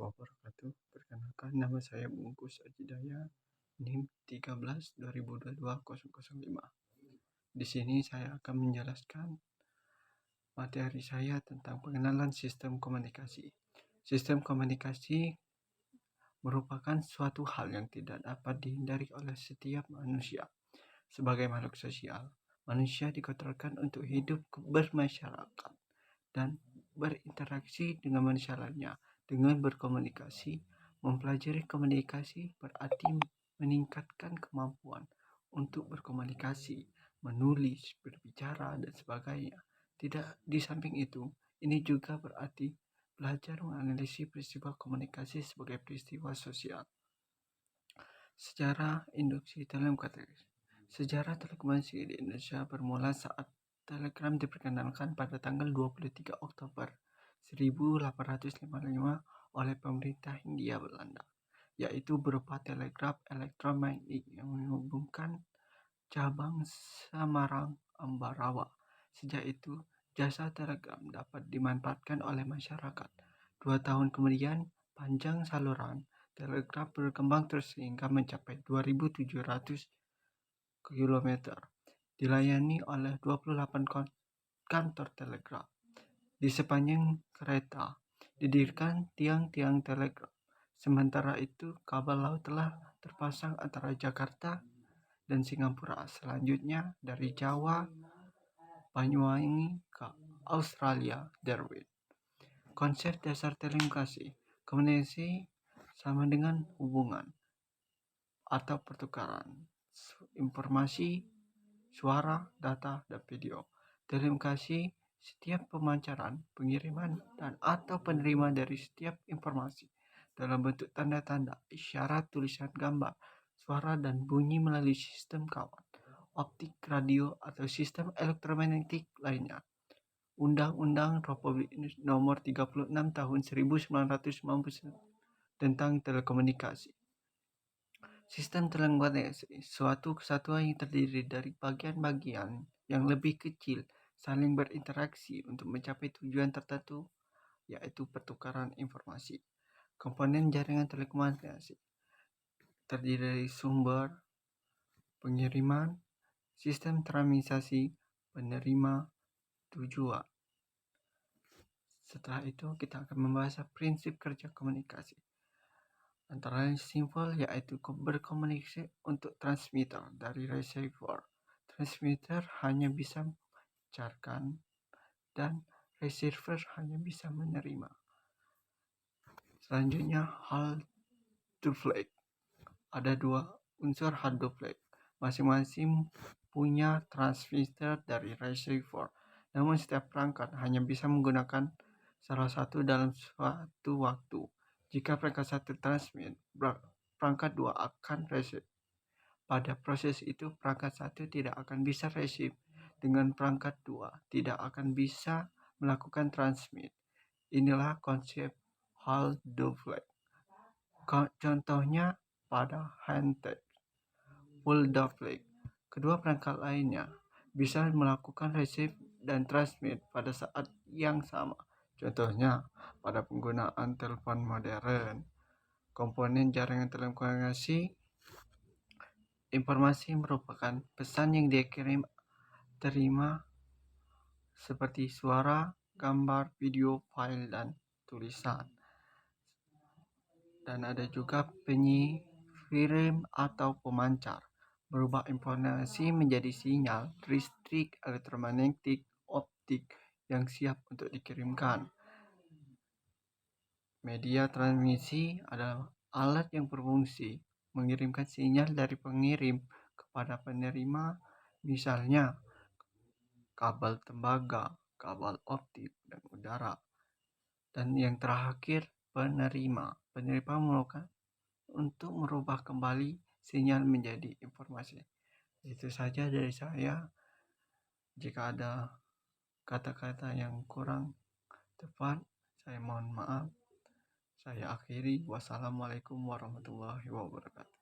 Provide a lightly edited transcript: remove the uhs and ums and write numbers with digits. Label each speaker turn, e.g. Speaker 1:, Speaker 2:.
Speaker 1: wabarakatuh. Perkenalkan, nama saya Bungkus Ajidaya, NIM 13 2022 005. Di sini saya akan menjelaskan materi saya tentang pengenalan sistem komunikasi. Sistem komunikasi merupakan suatu hal yang tidak dapat dihindari oleh setiap manusia. Sebagai makhluk sosial, manusia dikotorkan untuk hidup bermasyarakat dan berinteraksi dengan manusia lainnya. Dengan berkomunikasi, mempelajari komunikasi berarti meningkatkan kemampuan untuk berkomunikasi, menulis, berbicara, dan sebagainya. Tidak di samping itu, ini juga berarti belajar menganalisis peristiwa komunikasi sebagai peristiwa sosial. Sejarah induksi telekomunikasi. Sejarah telekomunikasi di Indonesia bermula saat telegram diperkenalkan pada tanggal 23 Oktober 1855 oleh pemerintah Hindia Belanda, yaitu berupa telegraf elektromagnetik yang menghubungkan cabang Semarang Ambarawa. Sejak itu, jasa telegram dapat dimanfaatkan oleh masyarakat. 2 tahun kemudian, panjang saluran telegraf berkembang terus hingga mencapai 2.700 km, dilayani oleh 28 kantor telegraf. Di sepanjang kereta didirikan tiang-tiang telegraf. Sementara itu, kabel laut telah terpasang antara Jakarta dan Singapura. Selanjutnya dari Jawa, Banyuwangi ke Australia, Darwin. Konsep dasar telekomunikasi. Komunikasi sama dengan hubungan atau pertukaran informasi, suara, data, dan video. Telekomunikasi setiap pemancaran, pengiriman, dan atau penerima dari setiap informasi dalam bentuk tanda-tanda, isyarat, tulisan, gambar, suara, dan bunyi melalui sistem kawat, optik, radio, atau sistem elektromagnetik lainnya. Undang-Undang Republik Indonesia Nomor 36 Tahun 1999 tentang telekomunikasi. Sistem telekomunikasi suatu kesatuan yang terdiri dari bagian-bagian yang lebih kecil saling berinteraksi untuk mencapai tujuan tertentu, yaitu pertukaran informasi. Komponen jaringan telekomunikasi terdiri dari sumber, pengiriman, sistem transmisi, penerima, tujuan. Setelah itu kita akan membahas prinsip kerja komunikasi. Antara lain simpel, yaitu berkomunikasi untuk transmitter dari receiver. Transmitter hanya bisa memancarkan dan receiver hanya bisa menerima. Selanjutnya, hal duplex. Ada 2 unsur hal duplex. Masing-masing punya transmitter dari receiver. Namun setiap perangkat hanya bisa menggunakan salah satu dalam suatu waktu. Jika perangkat satu transmit, perangkat 2 akan receive. Pada proses itu, perangkat 1 tidak akan bisa receive dengan perangkat 2 tidak akan bisa melakukan transmit. Inilah konsep hal duplex. Contohnya pada handtext, full duplex. Kedua perangkat lainnya bisa melakukan receive dan transmit pada saat yang sama. Contohnya pada penggunaan telepon modern. Komponen jaringan telekomunikasi. Informasi merupakan pesan yang dikirim terima seperti suara, gambar, video, file, dan tulisan. Dan ada juga pengirim atau pemancar, berubah informasi menjadi sinyal listrik, elektromagnetik, optik yang siap untuk dikirimkan. Media transmisi adalah alat yang berfungsi mengirimkan sinyal dari pengirim kepada penerima, misalnya kabel tembaga, kabel optik, dan udara. Dan yang terakhir, penerima. Penerima melakukan untuk merubah kembali sinyal menjadi informasi. Itu saja dari saya. Jika ada kata-kata yang kurang tepat, saya mohon maaf. Saya akhiri. Wassalamualaikum warahmatullahi wabarakatuh.